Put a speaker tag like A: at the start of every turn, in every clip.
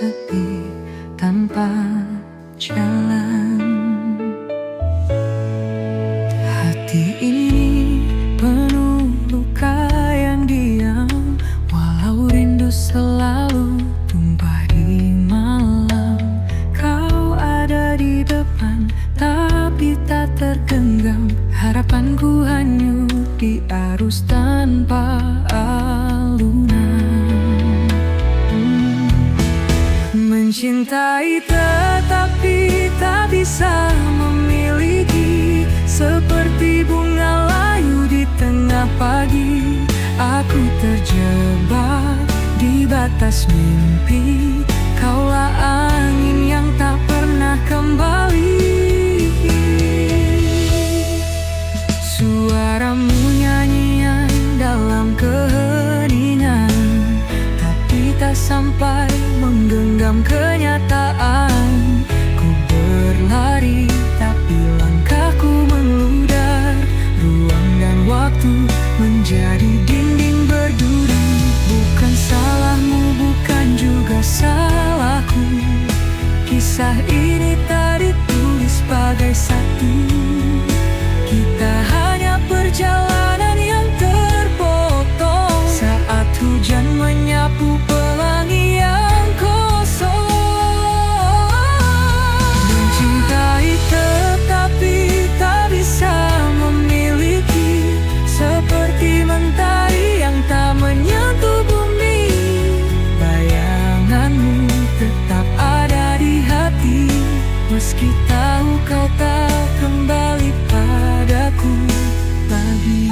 A: sepi tanpa jalan. Hati ini penuh luka yang diam, walau rindu selalu tumpah di malam. Kau ada di depan, tapi tak tergenggam. Harapanku hanyut di arus tanpa alunan. Mencintai tetapi tak bisa memiliki, seperti bunga layu di tengah pagi. Aku terjebak di batas mimpi, kaulah angin yang tak pernah kembali. Suaramu nyanyian dalam keheningan, tapi tak sampai menggenggam kenyataan. Ku berlari tapi langkahku mengludar, ruang dan waktu menjadi dinding berduri. Bukan salahmu, bukan juga salahku, kisah ini tak ditulis sebagai satu. Kita hanya perjalanan yang terpotong saat hujan menyapu pelangi yang kosong. Mencintai tetapi tak bisa memiliki, seperti mentari yang tak menyentuh bumi. Bayanganmu tetap ada di hati, meski tahu kau tak kembali padaku lagi.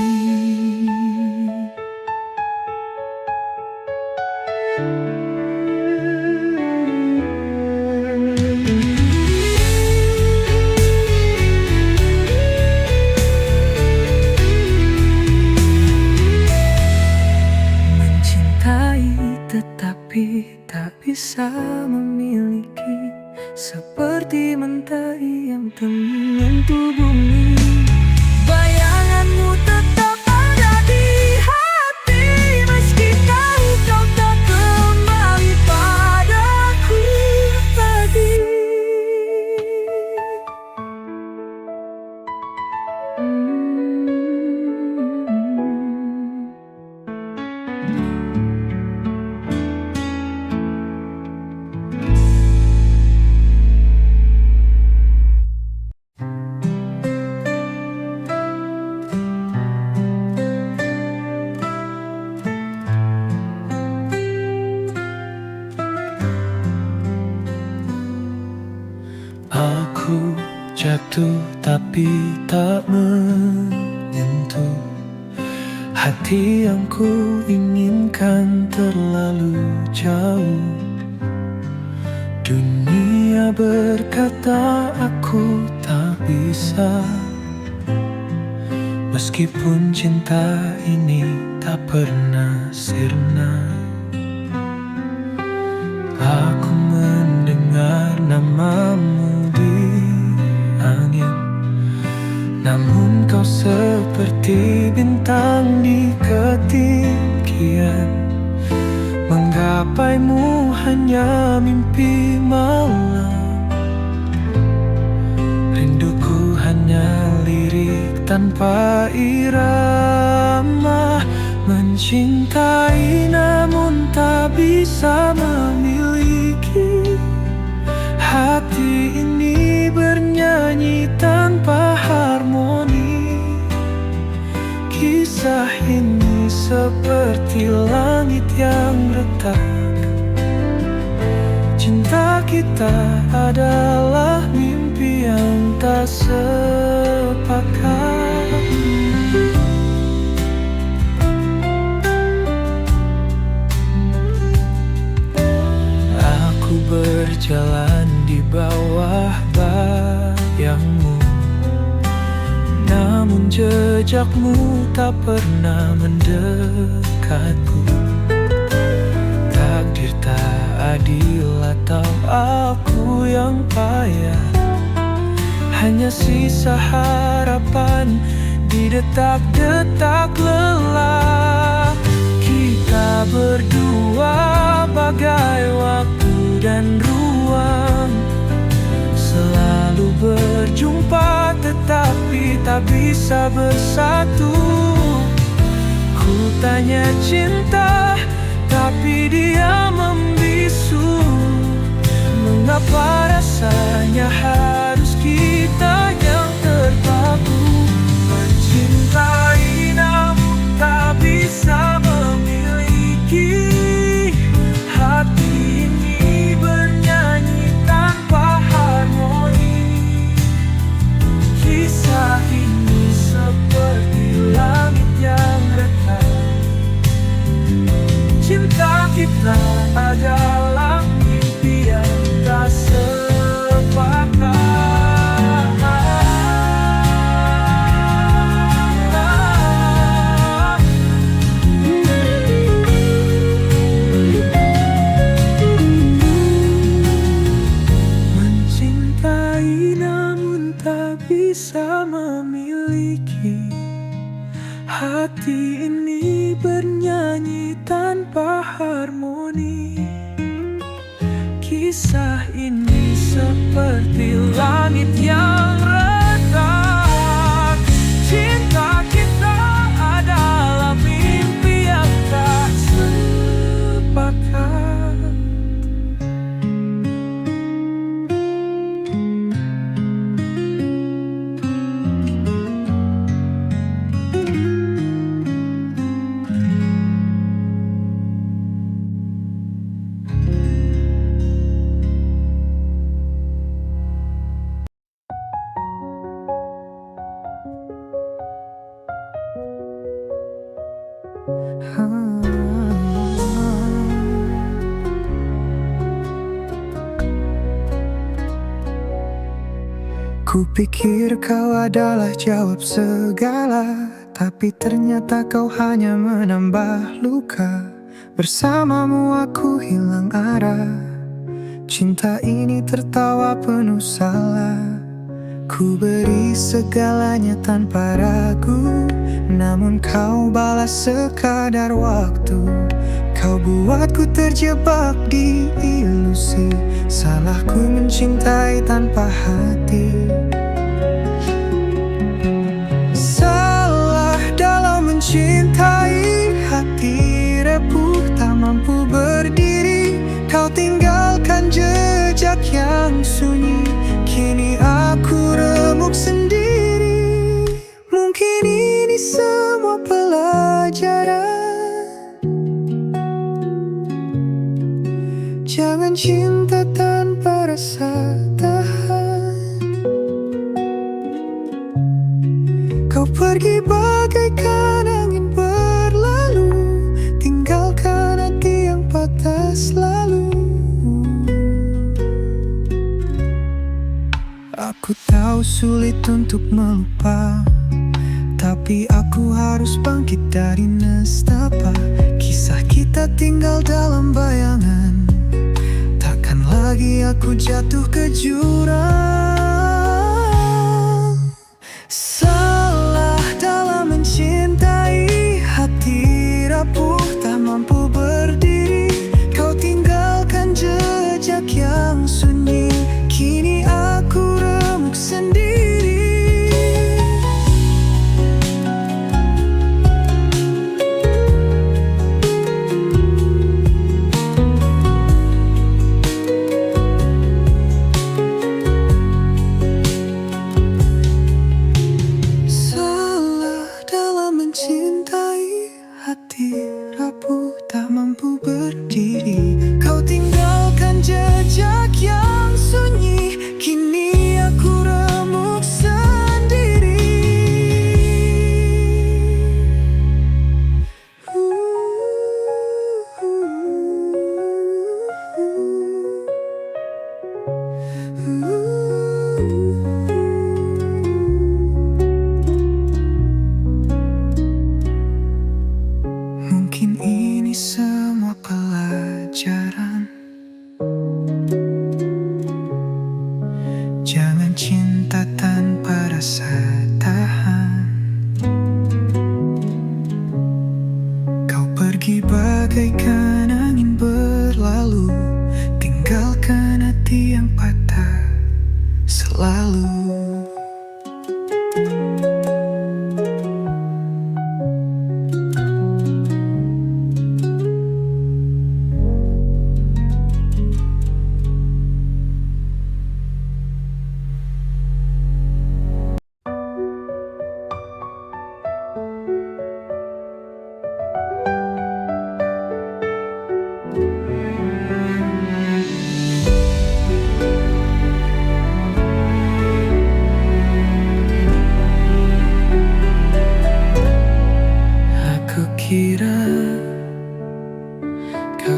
A: Mencintai tetapi tak bisa memiliki, seperti mentari yang tak menyentuh bumi. Bayanganmu tetap ada di hati, meski tahu kau tak kembali padaku lagi.
B: Aku jatuh tapi tak menyentuh hati yang ku inginkan terlalu jauh. Dunia berkata aku tak bisa, meskipun cinta ini tak pernah sirna. Aku mendengar namamu di angin, namun kau seperti bintang di ketinggian. Menggapaimu hanya mimpi malam, rinduku hanya lirik tanpa irama. Mencintai namun tak bisa memiliki, hati ini bernyanyi tanpa harmoni. Kisah ini seperti langit yang retak, cinta kita adalah mimpi yang tak sepakat. Aku berjalan di bawah bayangmu, namun jejakmu tak pernah mendekatku. Takdir tak adil atau aku yang payah, hanya sisa harapan di detak-detak lelah. Kita berdua bagai waktu dan ruang. Selalu berjumpa tetapi tak bisa bersatu. Ku tanya cinta tapi dia membisu. Mengapa rasanya harus kita yang terpaku? Mencintai namun tak bisa memiliki. Hati ini bernyanyi tanpa harmoni. Kisah ini seperti langit yang retak. Cinta kita adalah mimpi yang tak sepakat. Mencintai namun tak bisa memiliki. Hati ini bernyanyi tanpa harmoni. Kisah ini seperti langit yang retak. Cinta kita adalah mimpi yang tak sepakat.
A: Kupikir kau adalah jawab segala, tapi ternyata kau hanya menambah luka. Bersamamu aku hilang arah. Cinta ini tertawa penuh salah. Ku beri segalanya tanpa ragu, namun kau balas sekadar waktu. Kau buatku terjebak di ilusi. Salahku mencintai tanpa hati. Salah dalam mencintai. Hati repuh tak mampu berdiri. Kau tinggalkan jejak yang sunyi. Kini aku remuk sendiri. Mungkin ini semua pelajaran. Jangan cinta tanpa rasa tahan. Kau pergi bagaikan angin berlalu. Tinggalkan hati yang patah selalu. Aku tahu sulit untuk melupa, tapi aku harus bangkit dari nestapa. Kisah kita tinggal dalam bayangan. Takkan lagi aku jatuh ke jurang. Salah dalam mencintai. Hati rapuh tak mampu berdiri. Kau tinggalkan jejak yang sunyi. Kini aku remuk sendiri.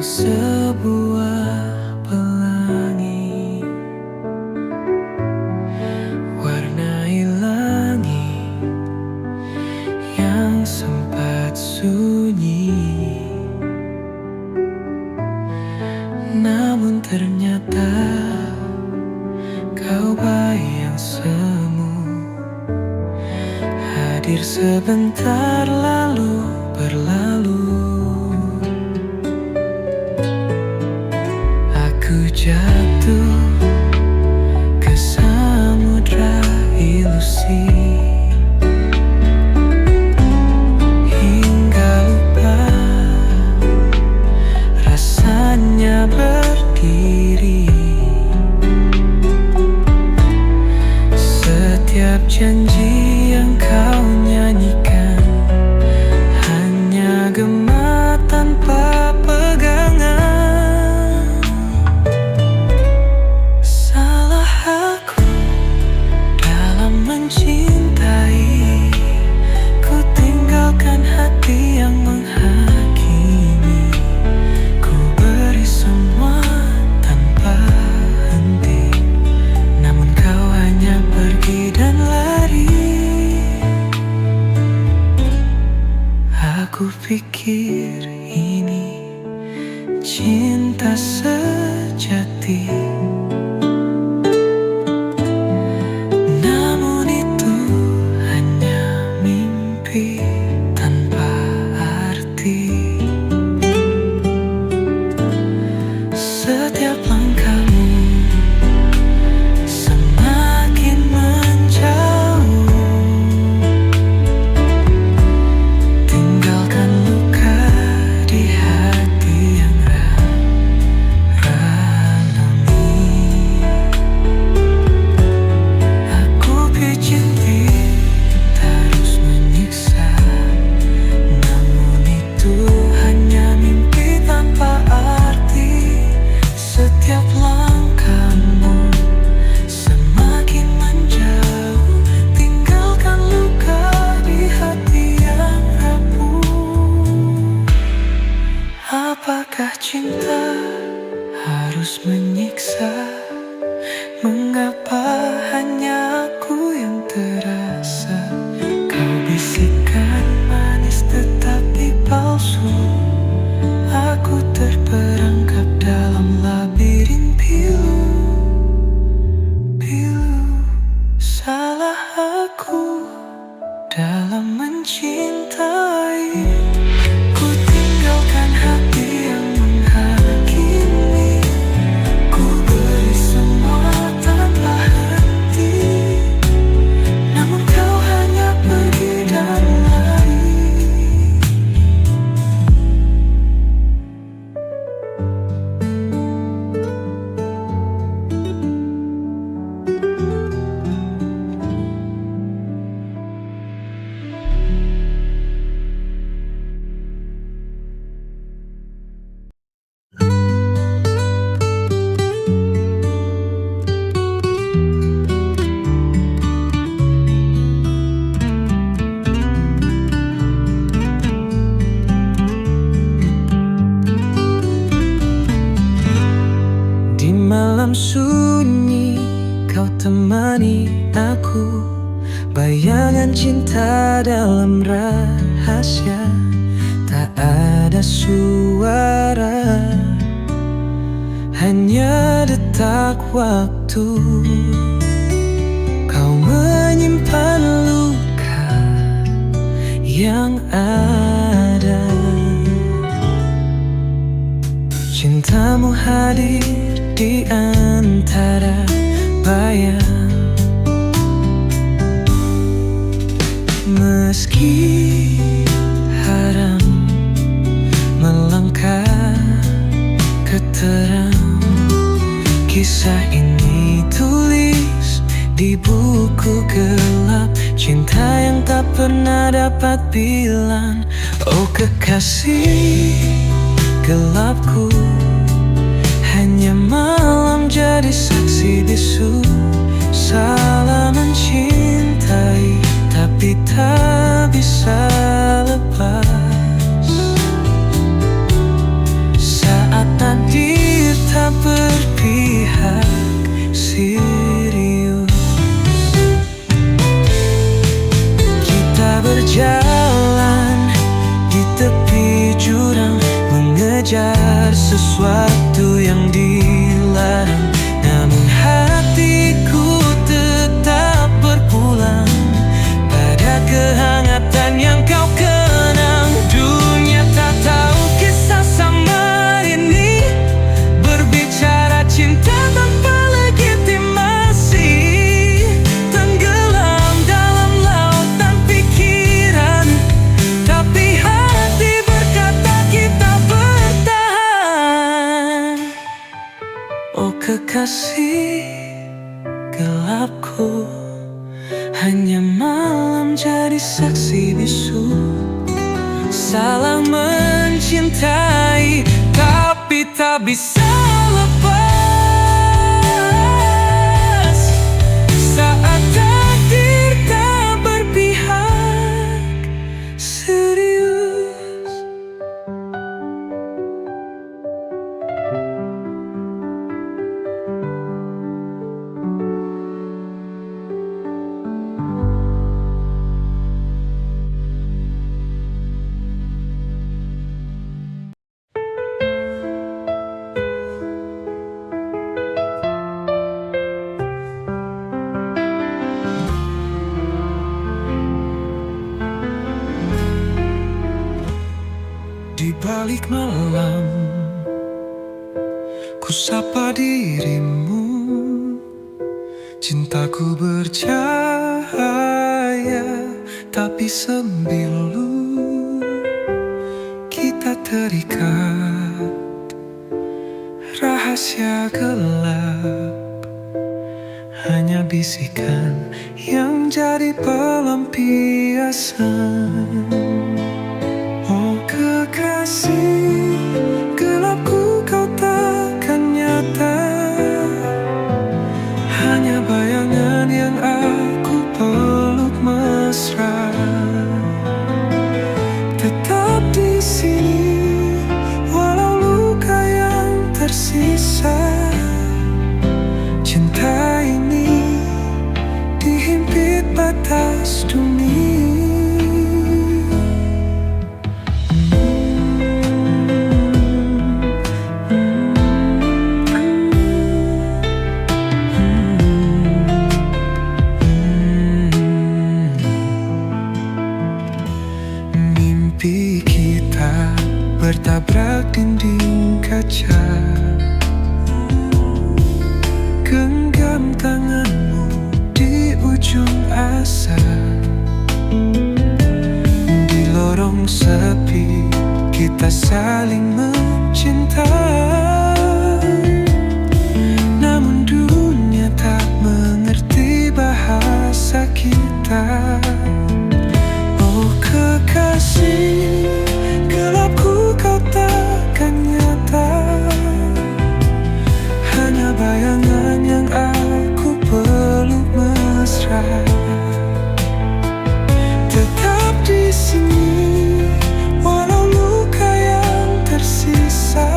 B: sebuah pelangi, warnai langit yang sempat sunyi. Namun ternyata kau bayi yang semu, hadir sebentar lalu berlalu. Aku jatuh ke samudra ilusi, hingga lupa rasanya berdiri. Setiap janji yang kau nyanyikan hanya gema tanpa pegangan. Salah aku dalam mencintai, ku tinggalkan hati yang menghakimi. Ku beri semua tanpa henti, namun kau hanya pergi dan lari. Aku pikir ini cinta sejati, namun itu hanya mimpi tanpa arti. Setiap langkahmu semakin menjauh, tinggalkan luka di hati yang ranami. Aku pijit terus menyiksa, namun itu hanya mimpi tanpa arti. Setiap langkahmu semakin menjauh, tinggalkan luka di hati yang rapuh. Apakah cinta harus menyiksa? Mengapa hanya aku yang terasa? Kau bisikan manis tetapi palsu. Aku terperangkap dalam labirin pilu. Salah aku dalam mencintai, ku tinggalkan hati yang menghakimi. Ku beri semua tanpa henti, namun kau hanya pergi dan lari. Di malam sunyi kau temani aku, bayangan cinta dalam rahasia. Tak ada suara, hanya detak waktu. Kau menyimpan luka yang ada. Cintamu hadir di antara bayang, meski haram melangkah ke terang. Kisah ini tulis di buku gelap, cinta yang tak pernah dapat bilang. Oh kekasih gelapku, hanya malam jadi saksi bisu. Salah mencintai, tapi tak bisa lepas. Saat berjalan di tepi jurang, mengejar sesuatu yang dilarang. Namun hatiku tetap berpulang pada kehangatan yang kau kenang. Dunia tak tahu kisah samar ini, berbicara cinta tanpa legitimasi, tenggelam dalam lautan pikiran, tapi hati berkata kita bertahan. Oh kekasih gelapku, hanya malam jadi saksi bisu. Salah mencintai, tapi tak bisa lepas saat takdir tak berpihak serius.
A: Di balik malam, ku sapa dirimu. Cintaku bercahaya, tapi sembilu. Kita terikat, rahasia gelap, hanya bisikan yang jadi pelampiasan. Oh kekasih gelapku, kau takkan nyata, hanya bayangan yang aku peluk mesra. Tetap di sini walau luka yang tersisa. Cinta ini dihimpit batas dunia. Mimpi kita bertabrak dinding kaca. Genggam tanganmu di ujung asa. Di lorong sepi kita saling mencinta. Namun dunia tak mengerti bahasa kita. Oh kekasih gelapku, kau takkan nyata, hanya bayangan yang aku peluk mesra. Tetap di sini walau luka yang tersisa.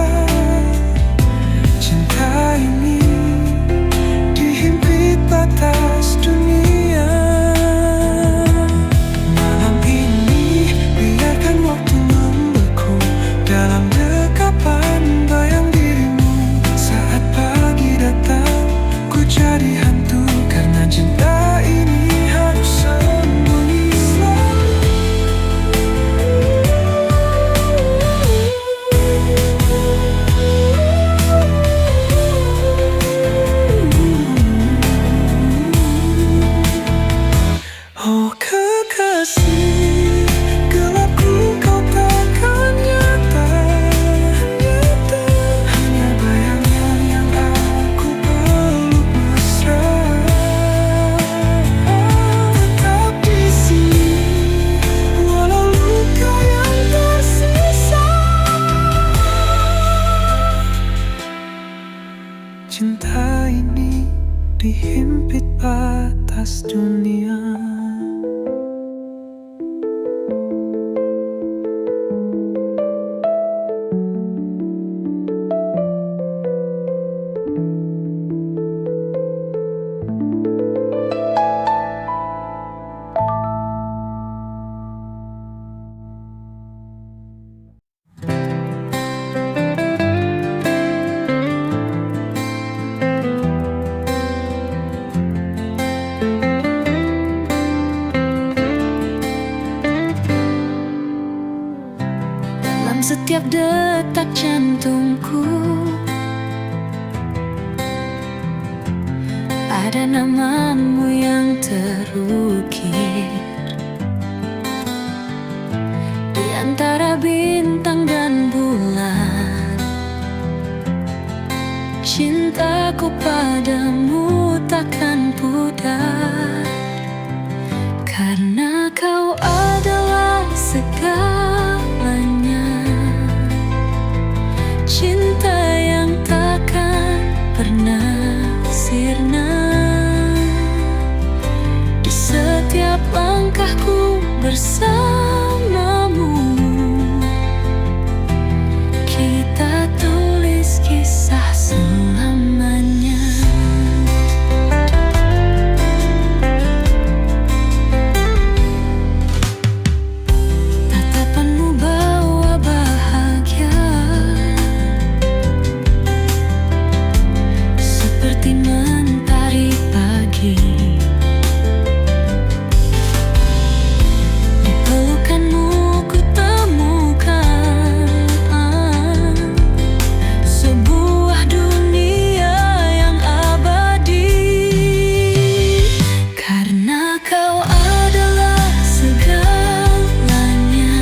B: setiap detak jantungku. Ada namamu yang terukir di antara bintang dan bulan. Cintaku padamu takkan pudar, karena kau adalah segalanya. Cinta yang takkan pernah sirna. Di setiap langkahku bersamamu, kita tulis kisah selamanya. Tatapanmu bawa bahagia, seperti mentari pagi. Di pelukanmu ku temukan sebuah dunia yang abadi, karena kau adalah segalanya.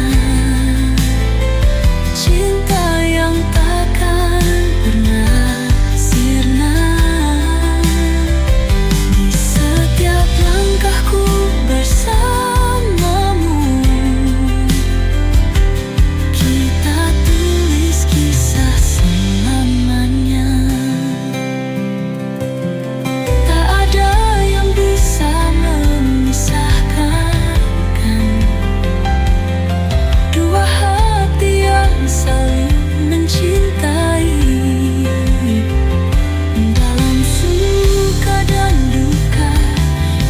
B: Cinta yang takkan pernah sirna. Di setiap langkahku bersamamu, kita tulis kisah selamanya. Tak ada yang bisa memisahkan dua hati yang saling mencintai. Dalam suka dan duka,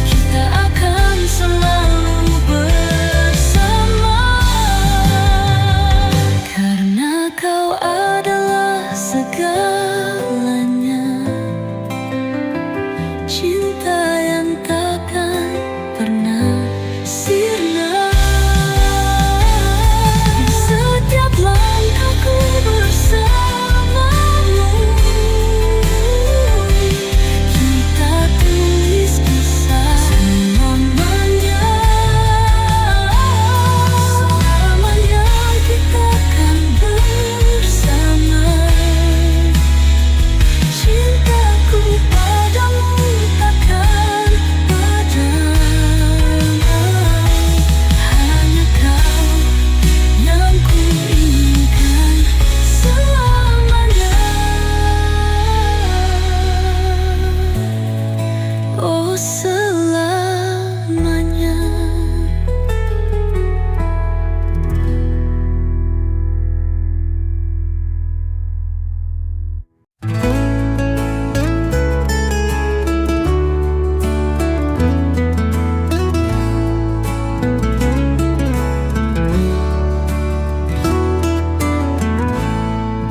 B: kita akan selalu bersama, karena kau adalah segalanya. Cinta yang takkan pernah sirna. Di setiap langkahku bersamamu, kita tulis kisah selamanya. Selamanya kita akan bersama. Cintaku padamu takkan padam. Hanya kau yang ku inginkan selamanya. Oh, selamanya.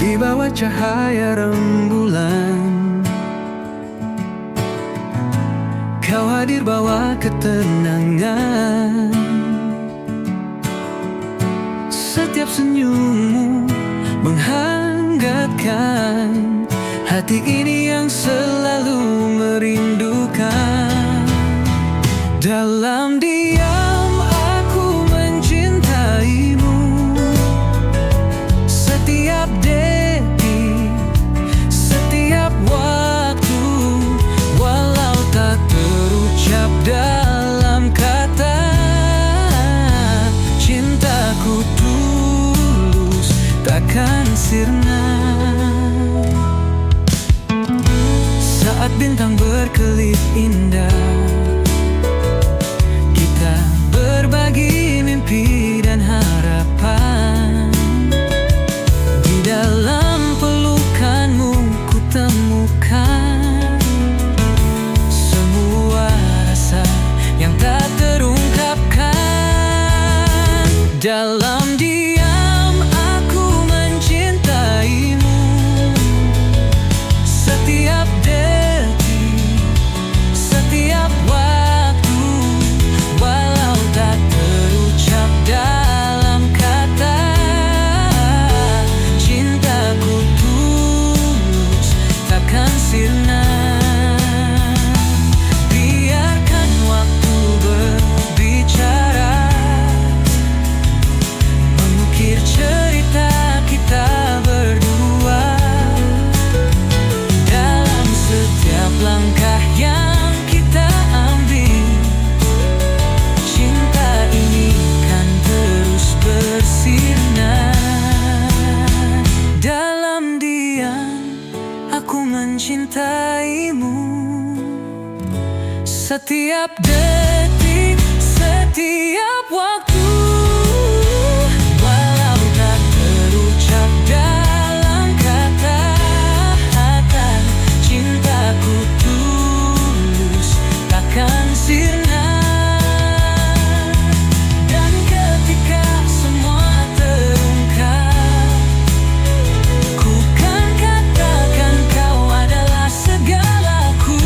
A: Di bawah cahaya rembulan, kau hadir bawa ketenangan. Setiap senyummu menghangatkan hati ini yang selalu merindukan. Dalam diam aku mencintaimu, setiap detik, setiap waktu, walau tak terucap dalam kata. Cintaku tulus takkan sirna. Saat bintang berkelip indah, kita berbagi mimpi dan harapan. Di dalam pelukanmu ku temukan semua rasa yang tak terungkapkan. Dalam diam aku mencintaimu, setiap detik, setiap waktu, walau tak terucap dalam kata.
B: setiap detik, setiap waktu. Walau tak terucap dalam kata-kata, cintaku tulus takkan sirna. Dan ketika semua terungkap, ku kan katakan kau adalah segalaku.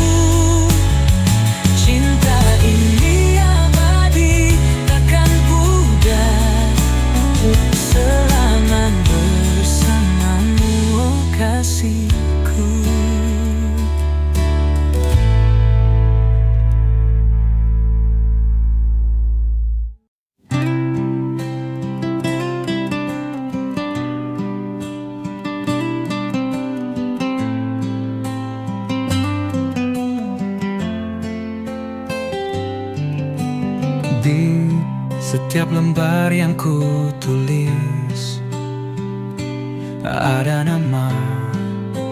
B: Cinta ini abadi, takkan pudar selama bersamamu, oh kasihku.
A: Di setiap lembar yang ku tulis, ada nama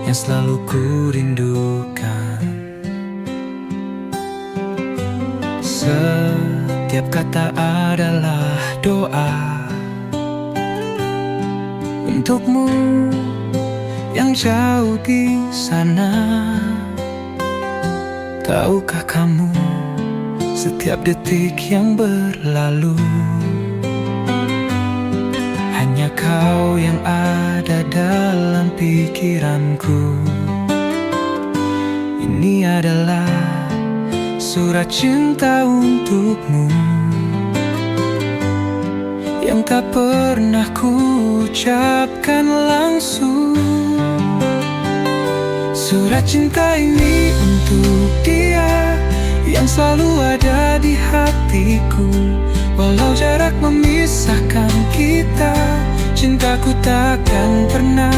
A: yang selalu ku rindukan. Setiap kata adalah doa untukmu yang jauh di sana. Tahukah kamu, setiap detik yang berlalu, hanya kau yang ada dalam pikiranku. Ini adalah surat cinta untukmu yang tak pernah ku ucapkan langsung. Surat cinta ini untuk dia yang selalu ada di hatiku. Walau jarak memisahkan kita, cintaku takkan pernah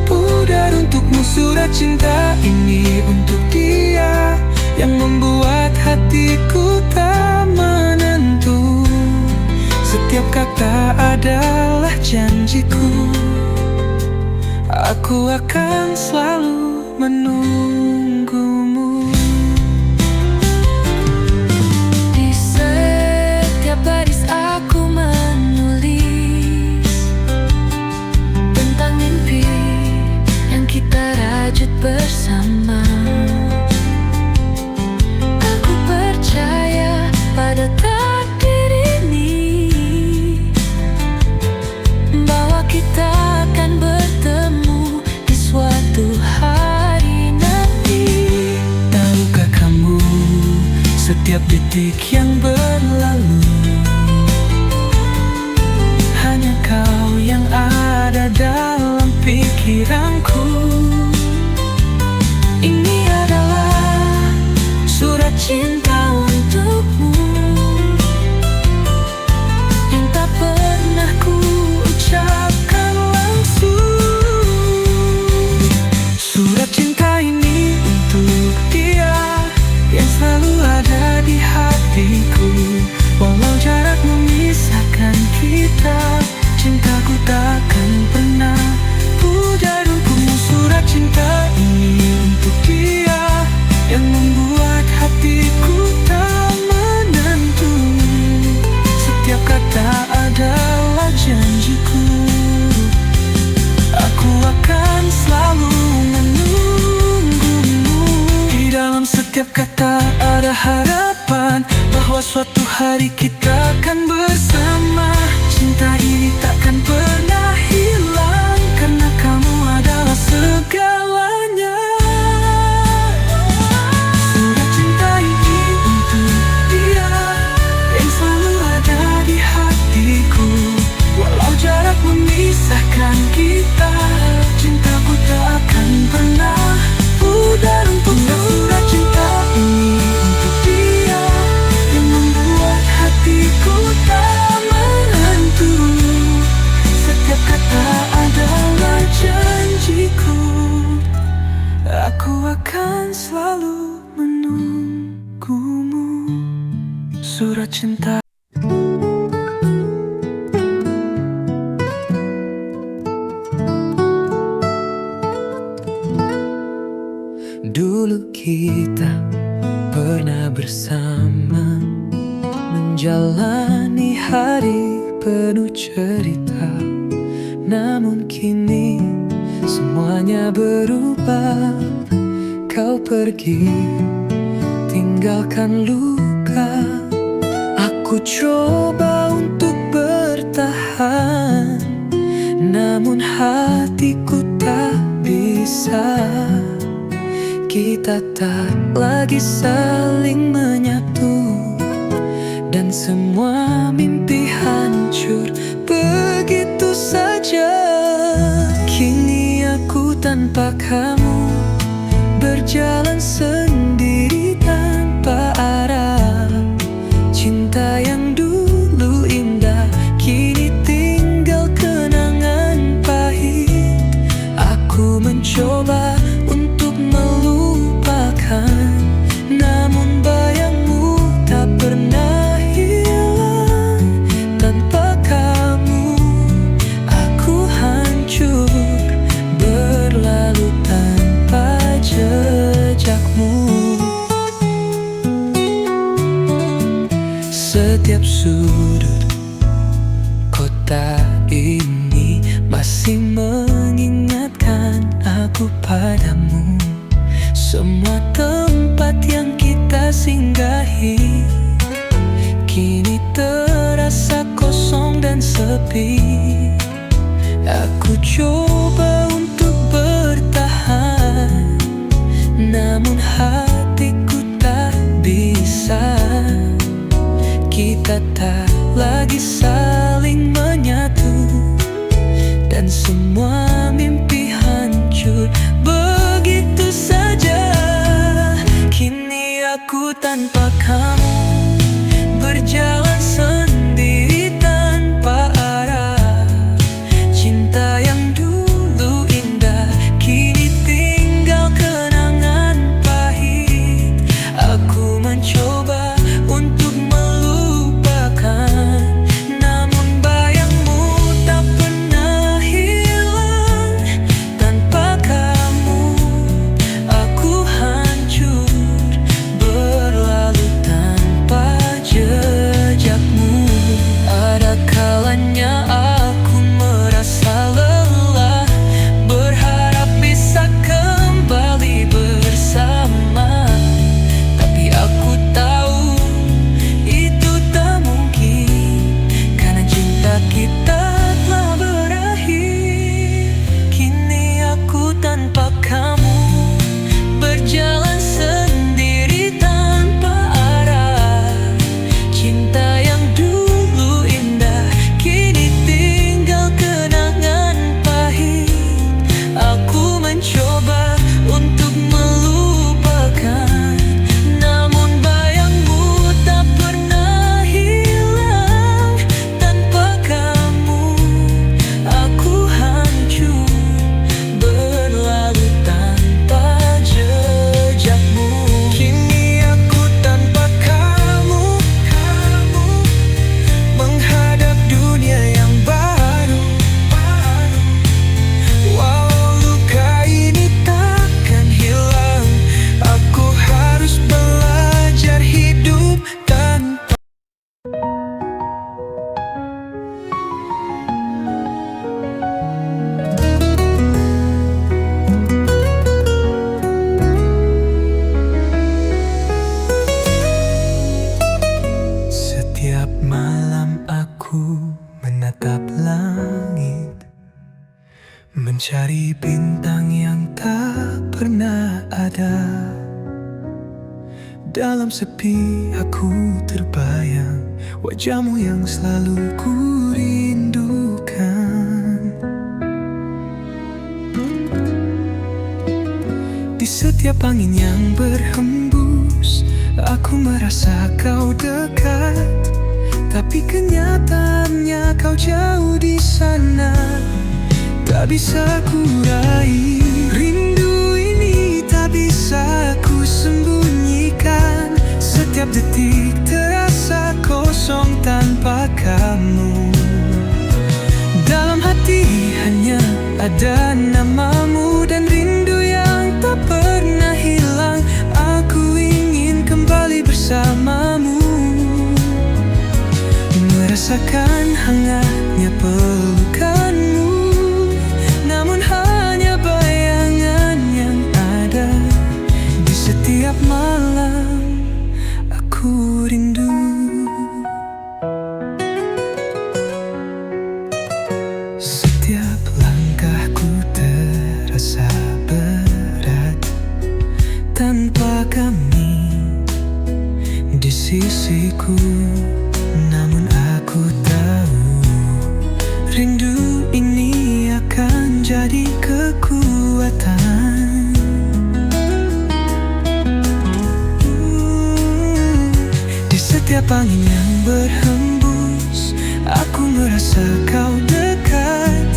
A: pudar untukmu. Surat cinta ini untuk dia yang membuat hatiku tak menentu. Setiap kata adalah janjiku, aku akan selalu menunggumu.
B: Di setiap baris aku menulis tentang mimpi yang kita rajut bersama. Aku percaya pada takdir ini, bahwa kita akan bertemu di suatu hari nanti.
A: Tahukah kamu, setiap detik yang berlalu, hanya kau yang ada dalam pikiranku.
B: Ini adalah surat cinta untukmu yang tak pernah ku ucapkan langsung.
A: Surat cinta ini untuk dia yang selalu ada di hatiku. Walau jarak memisahkan kita, cintaku takkan pernah pudar untukmu. Surat cinta ini untuk dia yang membuat hatiku tak menentu. Setiap kata adalah janjiku, aku akan selalu menunggumu. Di dalam setiap kata ada harapan bahwa suatu hari kita akan bersama. Cinta ini takkan pernah hilang, karena kamu adalah segalanya. Surat cinta ini untuk dia yang selalu ada di hatiku. Walau jarak memisahkan kita, cintaku takkan pernah pudar untukmu. Surat cinta ini untuk dia yang membuat hatiku tak penuh cerita. Namun kini semuanya berubah. Kau pergi, tinggalkan luka. Aku coba untuk bertahan, namun hatiku tak bisa. Kita tak lagi saling menyatu, dan semua mimpi hancur begitu saja. Kini aku tanpa kamu, berjalan sendiri tanpa arah. Cinta yang dulu indah kini tinggal kenangan pahit. Aku mencoba untuk melupakan, namun bayangmu tak pernah hilang. Tanpa kamu aku hancur, berlalu tanpa jejakmu. Setiap sudut kota ini masih mengingatkan aku padamu. Semua tempat yang kita singgahi kini terasa kosong dan sepi. Aku coba untuk bertahan, namun hatiku tak bisa. Kita tak lagi saling menyatu, dan semua mimpi hancur begitu saja. Kini aku tanpa kamu, berjalan sendiri tanpa arah. Cinta yang dulu indah kini tinggal kenangan pahit. Aku mencoba untuk melupakan, namun bayangmu tak pernah hilang. Tanpa kamu aku hancur, berlalu tanpa jejakmu. Ada kalanya aku merasa lelah, berharap bisa kembali bersama. Tapi aku tahu itu tak mungkin, karena cinta kita telah berakhir. Kini aku tanpa kamu, berjalan sendiri tanpa arah. Cinta yang dulu indah kini tinggal kenangan pahit. Aku mencoba untuk melupakan, namun bayangmu tak pernah hilang. Tanpa kamu aku hancur, berlalu tanpa jejakmu. Kini aku tanpa kamu, menghadap dunia yang baru. Walau luka ini takkan hilang, aku harus belajar hidup tanpa. Setiap malam aku menatap langit, mencari bintang yang tak pernah ada. Dalam sepi aku terbayang wajahmu yang selalu ku rindukan. Di setiap angin yang berhembus, aku merasa kau dekat. Tapi kenyataannya kau jauh di sana, tak bisa ku raih. Rindu ini tak bisa ku sembunyikan. Setiap detik terasa kosong tanpa kamu. Dalam hati hanya ada namamu, dan rindu yang tak pernah hilang. Aku ingin kembali bersamamu. Merasakan hangatnya pelukanmu, namun hanya bayangan yang ada. Di setiap malam aku rindu. Setiap langkahku terasa berat tanpa kami di sisiku. Namun aku tahu rindu ini akan jadi kekuatan. Di setiap angin yang berhembus, aku merasa kau dekat,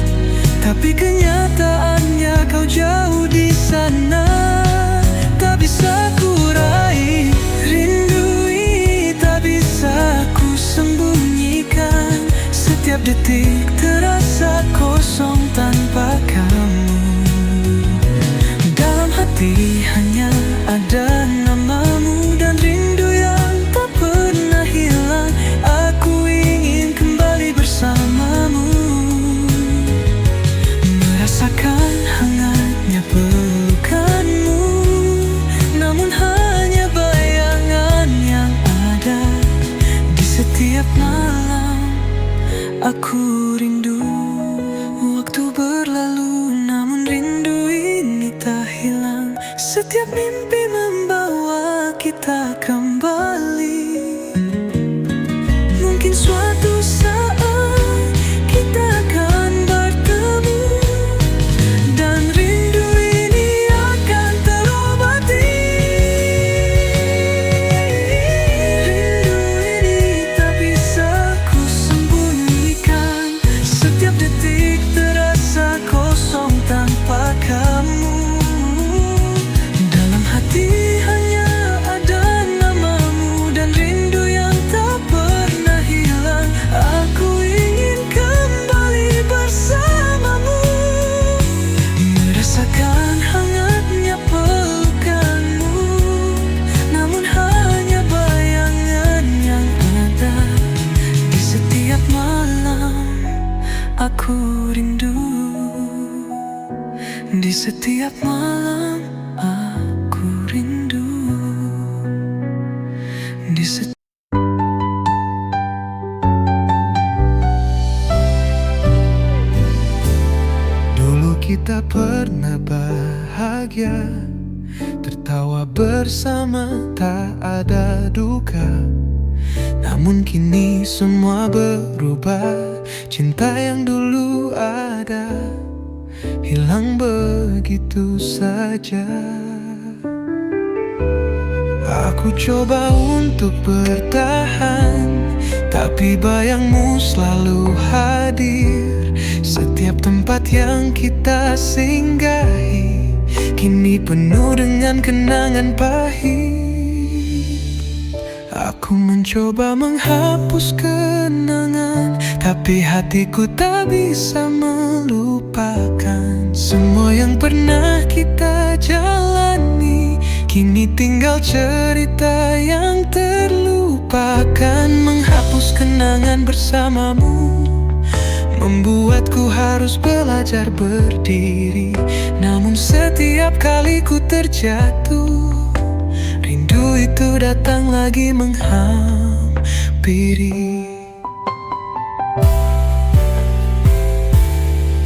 A: tapi kenyataannya kau jauh di sana. Tak bisa ku raih rindu ini, tak bisa ku sembunyikan. Setiap detik terasa kosong tanpa kamu. Dalam hati hanya ada namamu dan rindu yang tak pernah hilang. Aku ingin kembali bersamamu, merasakan hangatnya pelukanmu, namun hanya bayangan yang ada. Di setiap malam aku rindu. Waktu berlalu namun rindu ini tak hilang. Setiap mimpi membawa kita kembali. Mungkin suatu saat kita akan bertemu, dan rindu ini akan terobati. Rindu ini tak bisa ku sembunyikan. Setiap detik terasa kosong tanpa kamu. Dalam hati hanya ada namamu dan rindu yang tak pernah hilang. Aku ingin kembali bersamamu, merasakan hangatnya pelukanmu, namun hanya bayangan yang ada. Di setiap malam aku rindu. Di setiap malam aku rindu. Di setiap Dulu kita pernah bahagia, tertawa bersama, tak ada duka. Namun kini semua berubah. Cinta yang dulu ada hilang begitu saja. Aku coba untuk bertahan, tapi bayangmu selalu hadir. Setiap tempat yang kita singgahi kini penuh dengan kenangan pahit. Aku mencoba menghapus kenangan, tapi hatiku tak bisa melupakan. Semua yang pernah kita jalani kini tinggal cerita yang terlupakan. Menghapus kenangan bersamamu membuatku harus belajar berdiri. Namun setiap kali ku terjatuh, rindu itu datang lagi menghampiri.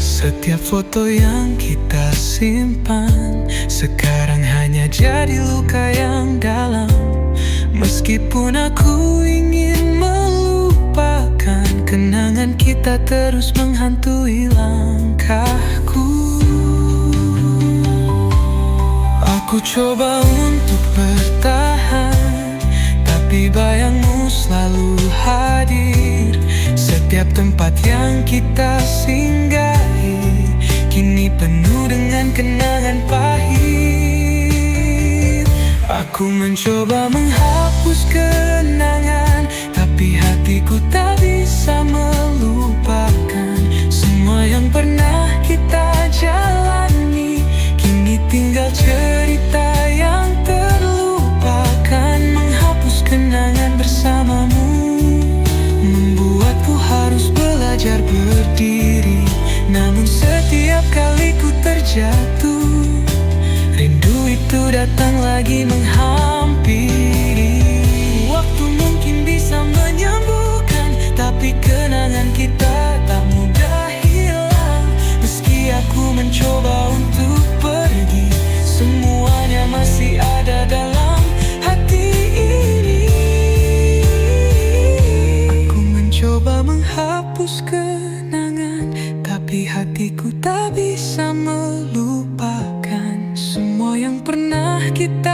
A: Setiap foto yang kita simpan sekarang hanya jadi luka yang dalam. Meskipun aku ingin melupakan, kenangan kita terus menghantui langkahku. Aku coba untuk bertahan, tapi bayangmu selalu hadir. Setiap tempat yang kita singgahi kini penuh dengan kenangan pahit. Aku mencoba menghapus kenangan, tapi hatiku tak bisa melupakan. Semua yang pernah kita jalani kini tinggal cerita yang terlupakan. Menghapus kenangan bersamamu membuatku
B: jatuh, rindu itu datang lagi menghampiri. Waktu mungkin bisa menyembuhkan, tapi kenangan kita tak mudah hilang. Meski aku mencoba untuk pergi, semuanya masih ada dalam hati ini. Aku mencoba menghapus kenangan, tapi hatiku tak bisa melupakan semua yang pernah kita